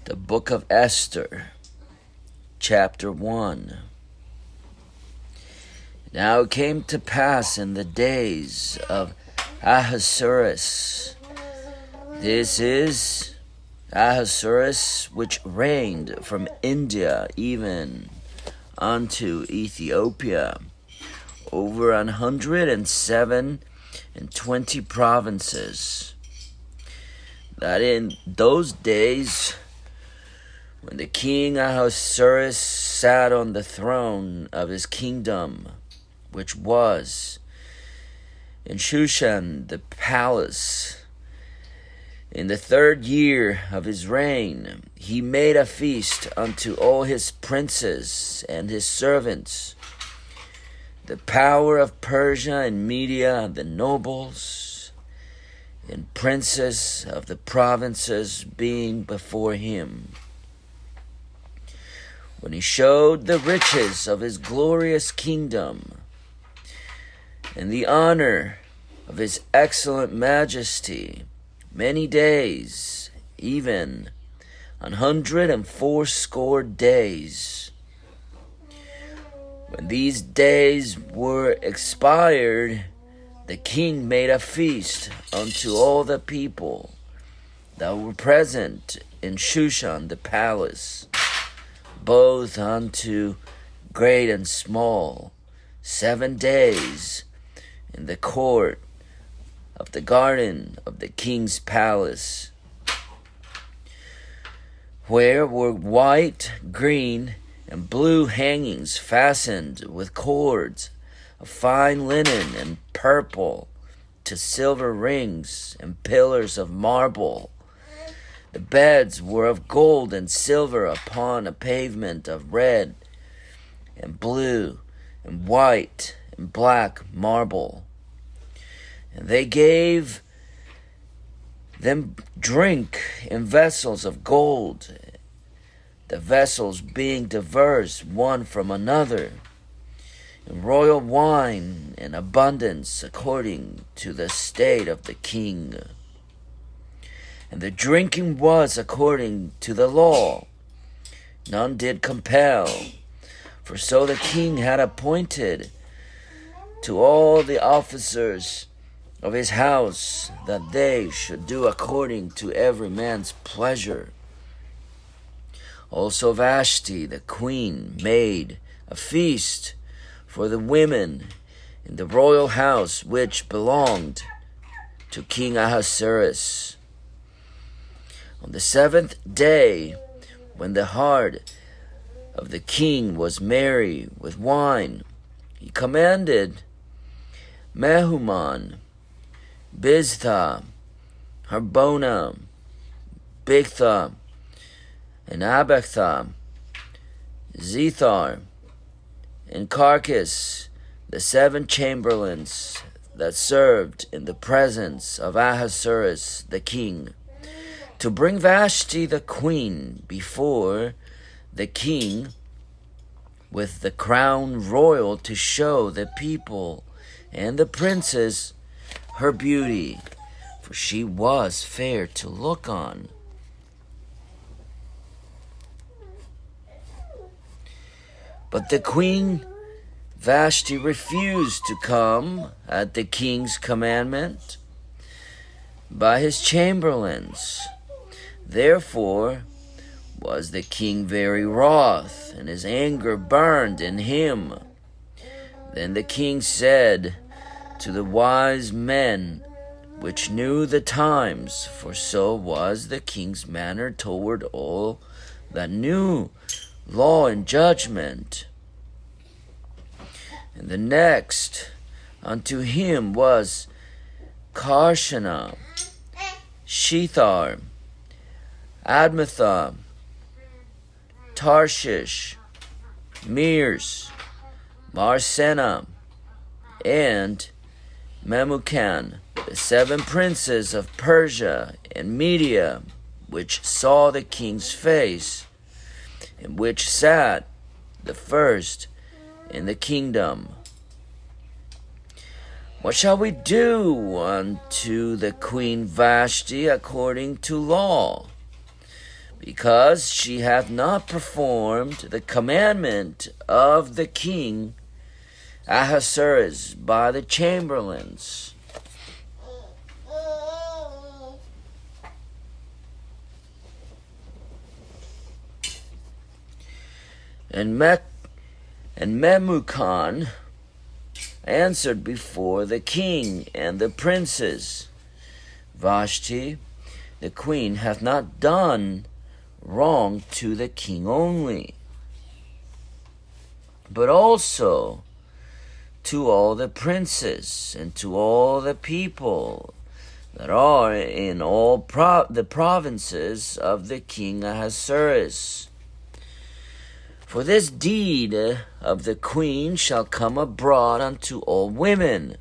The book of Esther, chapter 1. Now it came to pass in the days of Ahasuerus. This is Ahasuerus, which reigned from India even unto Ethiopia, over 127 provinces. That in those days, when the king Ahasuerus sat on the throne of his kingdom, which was in Shushan the palace, in the 3rd year of his reign, he made a feast unto all his princes and his servants, the power of Persia and Media, the nobles and princes of the provinces being before him. When he showed the riches of his glorious kingdom, and the honor of his excellent majesty, many days, even 180 days. When these days were expired, the king made a feast unto all the people that were present in Shushan the palace, both unto great and small, 7 days, in the court of the garden of the king's palace, where were white, green, and blue hangings fastened with cords of fine linen and purple to silver rings and pillars of marble. The beds were of gold and silver upon a pavement of red and blue and white and black marble. And they gave them drink in vessels of gold, the vessels being diverse one from another, and royal wine in abundance according to the state of the king. And the drinking was according to the law. None did compel, for so the king had appointed to all the officers of his house, that they should do according to every man's pleasure. Also Vashti the queen made a feast for the women in the royal house which belonged to King Ahasuerus. On the 7th day, when the heart of the king was merry with wine, he commanded Mehuman, Biztha, Harbona, Bigtha, and Abagtha, Zethar, and Carcass, the 7 chamberlains that served in the presence of Ahasuerus the king, to bring Vashti the queen before the king with the crown royal, to show the people and the princes her beauty, for she was fair to look on. But the queen Vashti refused to come at the king's commandment by his chamberlains. Therefore was the king very wroth, and his anger burned in him. Then the king said to the wise men which knew the times, for so was the king's manner toward all that knew law and judgment. And the next unto him was Karshana, Shethar, Admatha, Tarshish, Mears, Marsena, and Memucan, the 7 princes of Persia and Media, which saw the king's face, and which sat the first in the kingdom. What shall we do unto the queen Vashti according to law? because she hath not performed the commandment of the king Ahasuerus by the chamberlains. And Memucan answered before the king and the princes, Vashti, the queen, hath not done wrong to the king only, but also to all the princes and to all the people that are in all the provinces of the king Ahasuerus. For this deed of the queen shall come abroad unto all women,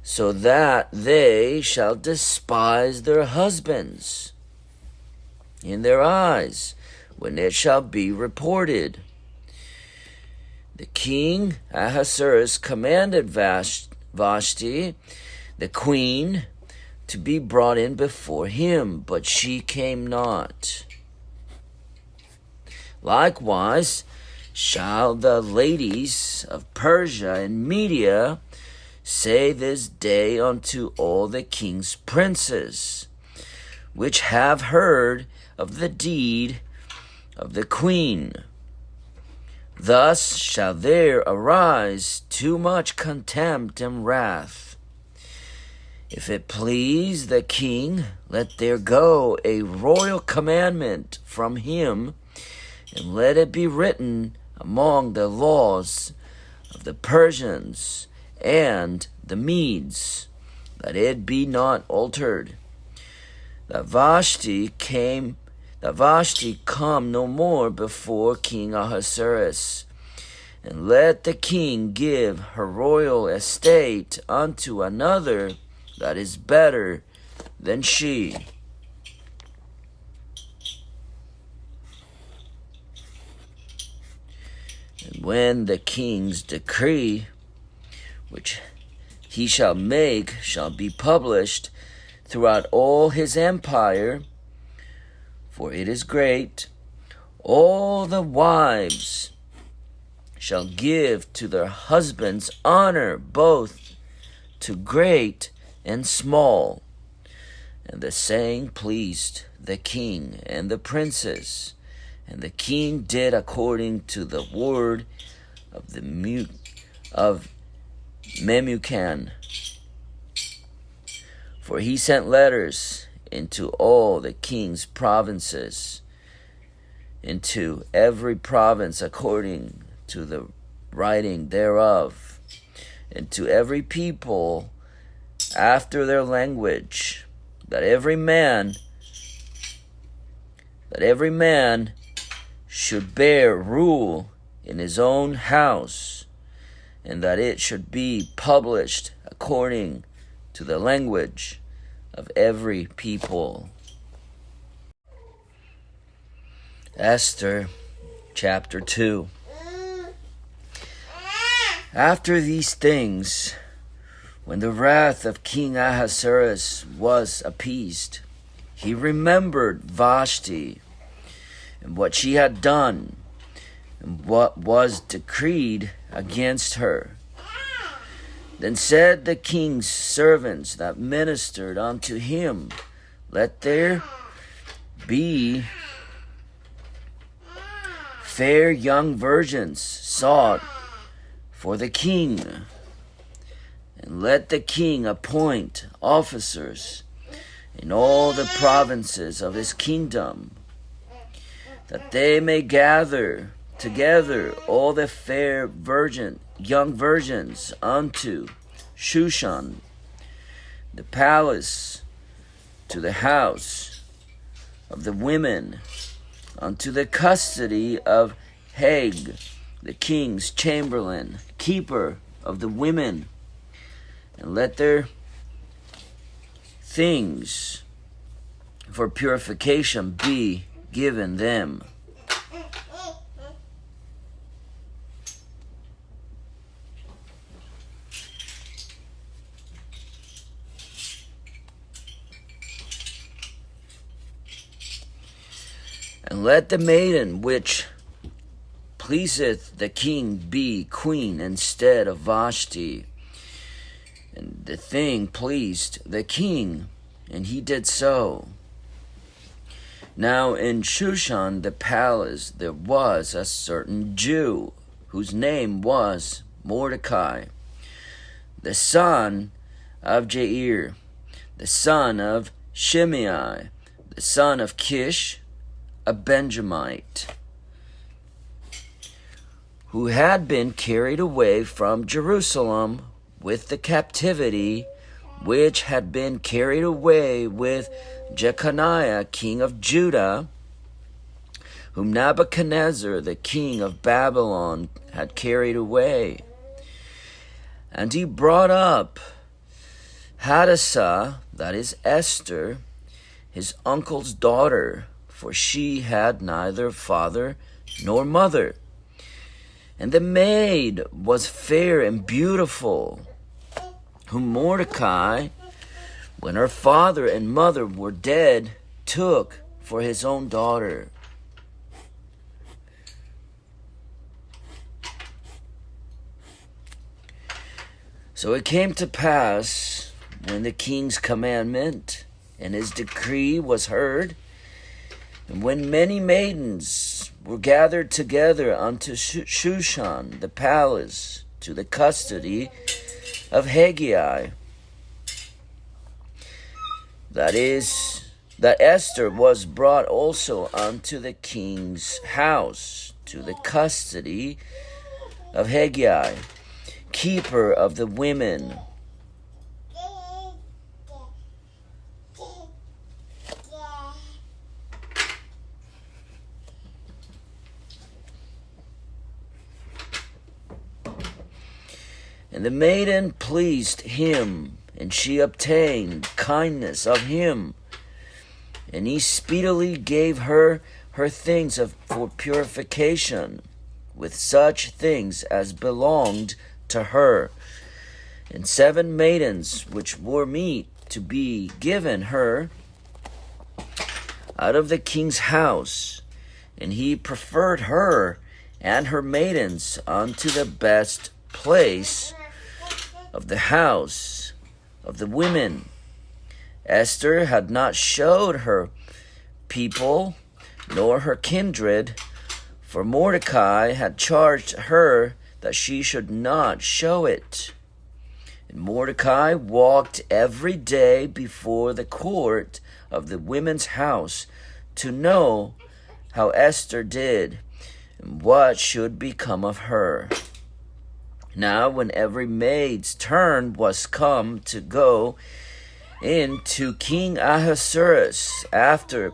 so that they shall despise their husbands in their eyes when it shall be reported. The king Ahasuerus commanded Vashti, the queen, to be brought in before him, but she came not. Likewise shall the ladies of Persia and Media say this day unto all the king's princes, which have heard of the deed of the queen. Thus shall there arise too much contempt and wrath. If it please the king, let there go a royal commandment from him, and let it be written among the laws of the Persians and the Medes, that it be not altered, that Vashti come no more before King Ahasuerus, and let the king give her royal estate unto another that is better than she. And when the king's decree, which he shall make, shall be published throughout all his empire, for it is great, all the wives shall give to their husbands honor, both to great and small. And the saying pleased the king and the princes. And the king did according to the word of Memucan. For he sent letters into all the king's provinces, into every province according to the writing thereof, and to every people after their language, that every man should bear rule in his own house, and that it should be published according to the language of every people. Esther chapter 2. After these things, when the wrath of King Ahasuerus was appeased, he remembered Vashti, and what she had done, and what was decreed against her. Then said the king's servants that ministered unto him, let there be fair young virgins sought for the king, and let the king appoint officers in all the provinces of his kingdom, that they may gather together all the fair young virgins unto Shushan, the palace, to the house of the women, unto the custody of Hag, the king's chamberlain, keeper of the women, and let their things for purification be given them. And let the maiden which pleaseth the king be queen instead of Vashti. And the thing pleased the king, and he did so. Now in Shushan the palace there was a certain Jew, whose name was Mordecai, the son of Jair, the son of Shimei, the son of Kish, a Benjamite, who had been carried away from Jerusalem with the captivity which had been carried away with Jeconiah king of Judah, whom Nebuchadnezzar the king of Babylon had carried away. And he brought up Hadassah, that is Esther, his uncle's daughter, for she had neither father nor mother. And the maid was fair and beautiful, whom Mordecai, when her father and mother were dead, took for his own daughter. So it came to pass, when the king's commandment and his decree was heard, and when many maidens were gathered together unto Shushan the palace, to the custody of Haggai, that is, that Esther was brought also unto the king's house, to the custody of Haggai, keeper of the women. And the maiden pleased him, and she obtained kindness of him. And he speedily gave her things for purification, with such things as belonged to her, and 7 maidens which were meet to be given her out of the king's house. And he preferred her and her maidens unto the best place of the house of the women. Esther had not showed her people nor her kindred, for Mordecai had charged her that she should not show it. And Mordecai walked every day before the court of the women's house to know how Esther did and what should become of her. Now when every maid's turn was come to go in to King Ahasuerus, after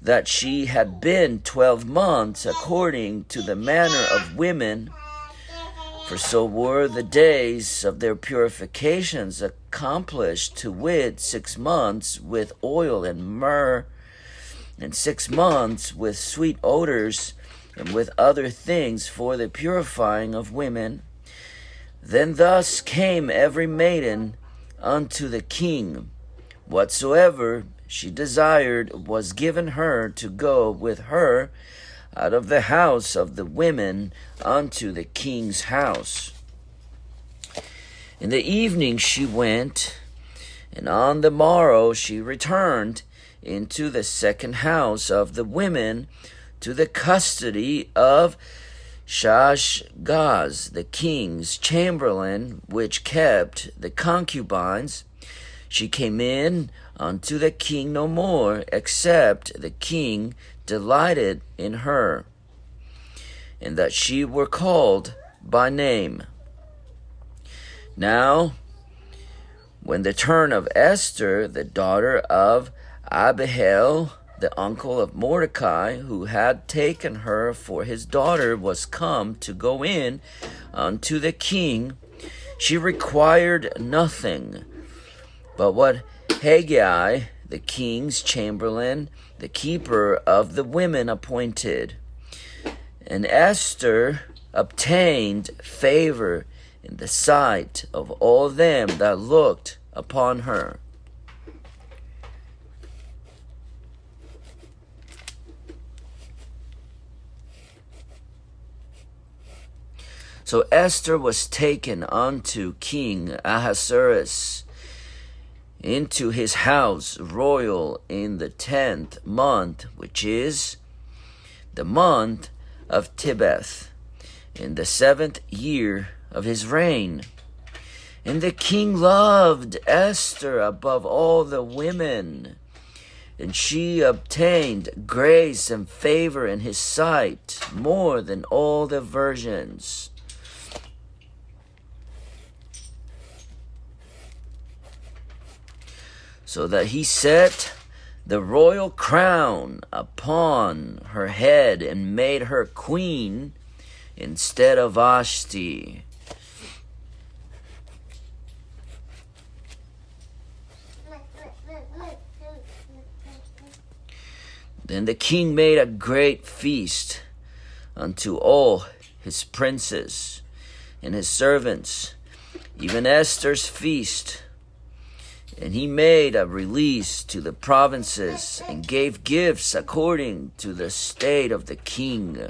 that she had been 12 months, according to the manner of women, for so were the days of their purifications accomplished, to wit, 6 months with oil and myrrh, and 6 months with sweet odors, and with other things for the purifying of women. Then thus came every maiden unto the king. Whatsoever she desired was given her to go with her out of the house of the women unto the king's house. In the evening she went, and on the morrow she returned into the second house of the women, to the custody of Shashgaz, the king's chamberlain, which kept the concubines. She came in unto the king no more, except the king delighted in her, and that she were called by name. Now, when the turn of Esther, the daughter of Abihail, the uncle of Mordecai, who had taken her for his daughter, was come to go in unto the king, she required nothing but what Haggai, the king's chamberlain, the keeper of the women, appointed. And Esther obtained favor in the sight of all them that looked upon her. So Esther was taken unto King Ahasuerus into his house royal in the 10th month, which is the month of Tebeth, in the 7th year of his reign. And the king loved Esther above all the women, and she obtained grace and favor in his sight more than all the virgins. So that he set the royal crown upon her head and made her queen instead of Vashti. Then the king made a great feast unto all his princes and his servants, even Esther's feast. And he made a release to the provinces and gave gifts according to the state of the king.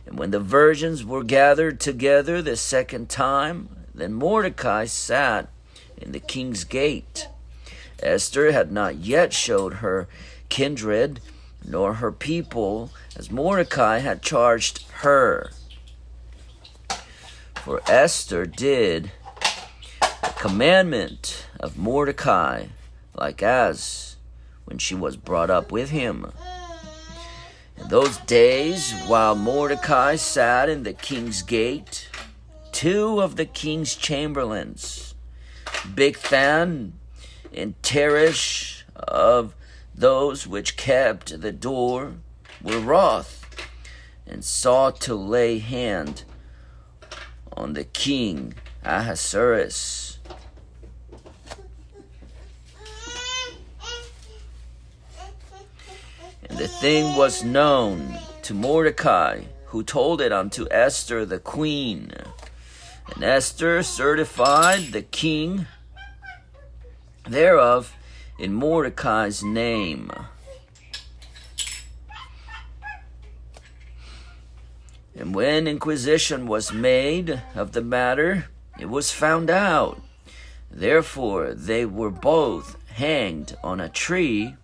And when the virgins were gathered together the second time, then Mordecai sat in the king's gate. Esther had not yet showed her kindred nor her people, as Mordecai had charged her. For Esther did the commandment of Mordecai, like as when she was brought up with him. In those days, while Mordecai sat in the king's gate, 2 of the king's chamberlains, Bigthan and Teresh, of those which kept the door, were wroth, and sought to lay hand on the king Ahasuerus. And the thing was known to Mordecai, who told it unto Esther the queen. And Esther certified the king thereof in Mordecai's name. And when inquisition was made of the matter, it was found out. Therefore they were both hanged on a tree,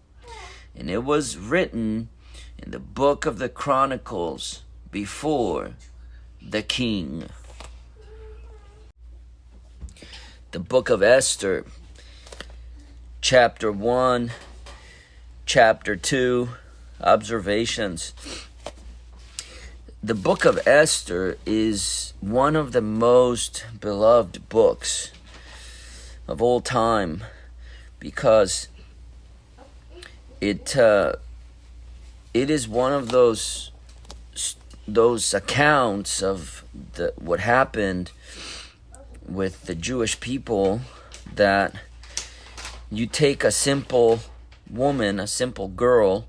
and it was written in the book of the Chronicles before the king. The book of Esther, chapter 1, chapter 2, observations. The book of Esther is one of the most beloved books of all time because it is one of those accounts of what happened with the Jewish people, that you take a simple woman, a simple girl,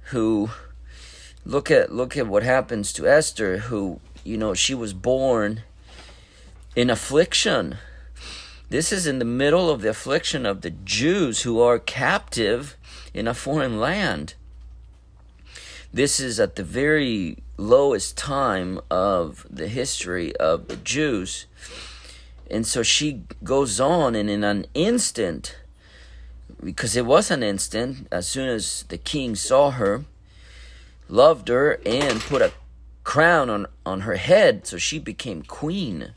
who look at what happens to Esther, who, she was born in affliction. This is in the middle of the affliction of the Jews who are captive in a foreign land. This is at the very lowest time of the history of the Jews. And so she goes on, and in an instant, because it was an instant, as soon as the king saw her, loved her, and put a crown on her head, so she became queen.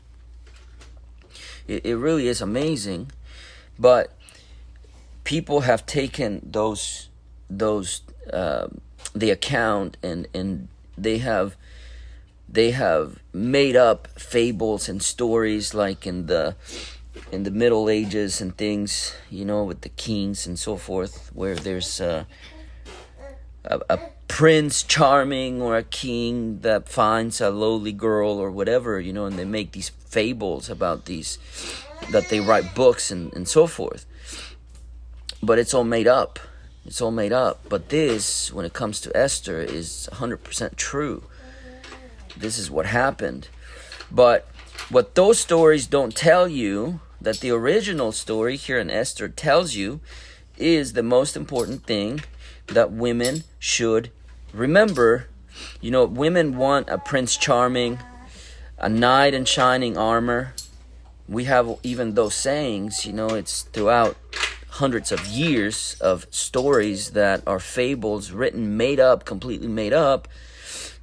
It really is amazing. But people have taken the account and they have made up fables and stories, like in the Middle Ages and things, with the kings and so forth, where there's a prince charming or a king that finds a lowly girl or whatever, and they make these fables about these, that they write books and so forth. But it's all made up. It's all made up. But this, when it comes to Esther, is 100% true. This is what happened. But what those stories don't tell you, that the original story here in Esther tells you, is the most important thing that women should remember. Women want a Prince Charming. a knight in shining armor. We have even those sayings, it's throughout hundreds of years of stories that are fables written, made up, completely made up,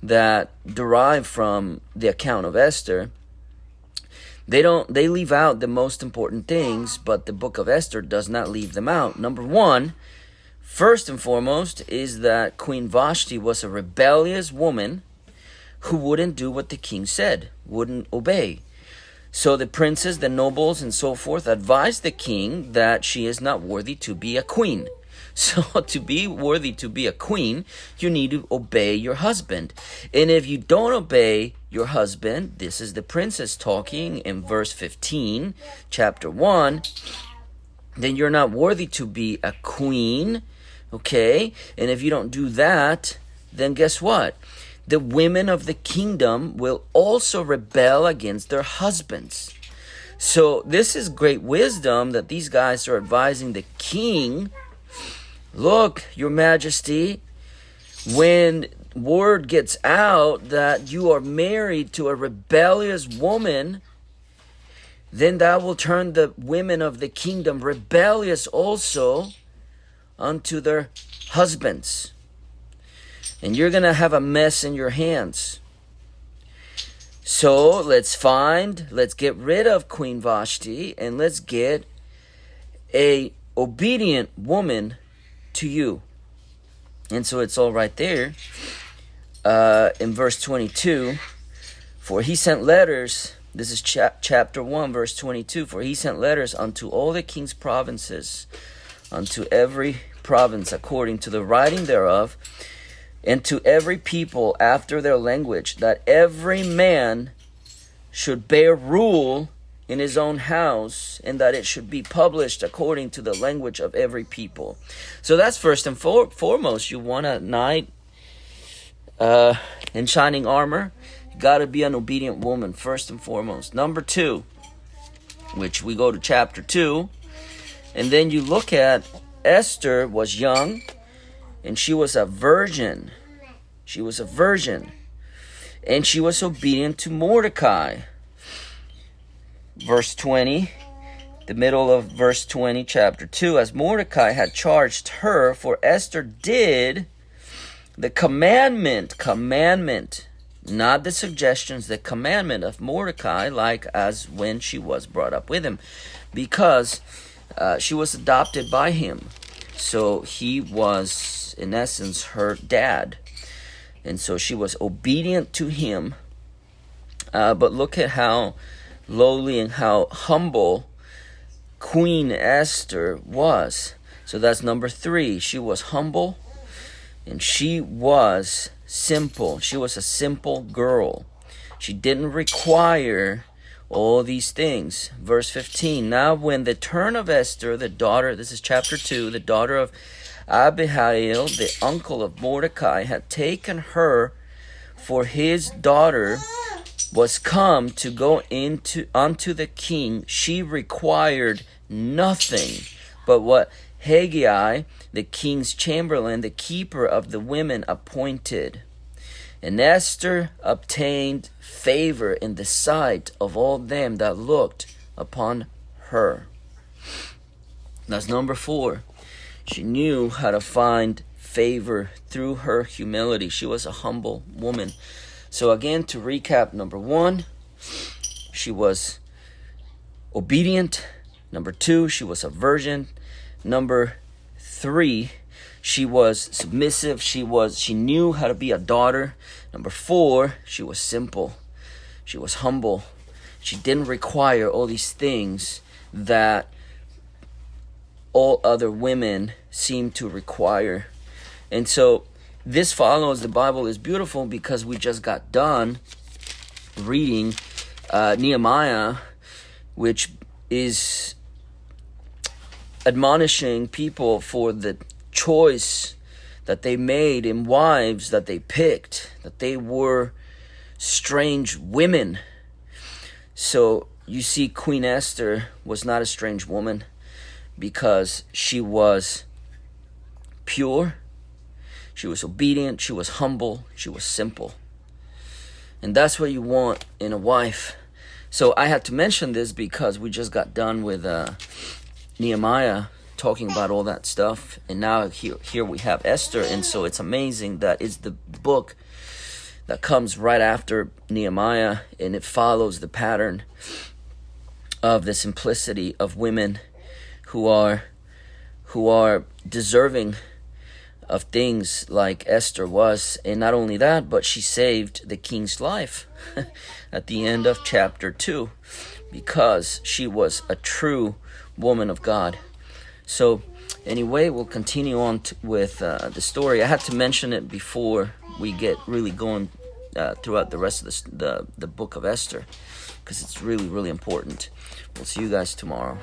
that derive from the account of Esther. They leave out the most important things, but the book of Esther does not leave them out. Number one, first and foremost, is that Queen Vashti was a rebellious woman who wouldn't do what the king said, wouldn't obey. So the princes, the nobles, and so forth advised the king that she is not worthy to be a queen. So to be worthy to be a queen, you need to obey your husband. And if you don't obey your husband, this is the princess talking in verse 15, chapter 1, then you're not worthy to be a queen, okay? And if you don't do that, then guess what? The women of the kingdom will also rebel against their husbands. So this is great wisdom that these guys are advising the king. Look, your majesty, when word gets out that you are married to a rebellious woman, then that will turn the women of the kingdom rebellious also unto their husbands. And you're going to have a mess in your hands. So let's get rid of Queen Vashti, and let's get a obedient woman to you. And so it's all right there in verse 22. For he sent letters, this is chapter 1, verse 22. For he sent letters unto all the king's provinces, unto every province according to the writing thereof, and to every people after their language, that every man should bear rule in his own house, and that it should be published according to the language of every people. So that's first and foremost. You want a knight in shining armor, you got to be an obedient woman, first and foremost. Number two, which we go to chapter 2, and then you look at Esther was young, and she was a virgin. She was a virgin. And she was obedient to Mordecai. Verse 20, the middle of verse 20, chapter 2. As Mordecai had charged her, for Esther did the commandment, not the suggestions, the commandment of Mordecai, like as when she was brought up with him. Because she was adopted by him. So he was, in essence, her dad. And so she was obedient to him. But look at how lowly and how humble Queen Esther was. So that's number 3. She was humble and she was simple. She was a simple girl. She didn't require all these things. Verse 15. Now when the turn of Esther, the daughter, this is chapter 2, the daughter of Abihail, the uncle of Mordecai, had taken her for his daughter, was come to go unto the king, she required nothing but what Haggai, the king's chamberlain, the keeper of the women, appointed. And Esther obtained favor in the sight of all them that looked upon her. That's number 4. She knew how to find favor through her humility. She was a humble woman. So again, to recap, number 1, she was obedient. Number 2, she was a virgin. Number 3, she was submissive. She knew how to be a daughter. Number 4, she was simple. She was humble. She didn't require all these things that all other women seem to require. And so this follows, the Bible is beautiful because we just got done reading Nehemiah, which is admonishing people for the choice that they made in wives that they picked, that they were strange women. So you see, Queen Esther was not a strange woman because she was pure, she was obedient, she was humble, she was simple. And that's what you want in a wife. So I had to mention this because we just got done with Nehemiah talking about all that stuff. And now here we have Esther. And so it's amazing that it's the book that comes right after Nehemiah. And it follows the pattern of the simplicity of women who are deserving of things like Esther was. And not only that, but she saved the king's life at the end of chapter 2 because she was a true woman of God. So anyway, we'll continue on with the story. I had to mention it before we get really going throughout the rest of the book of Esther, because it's really, really important. We'll see you guys tomorrow.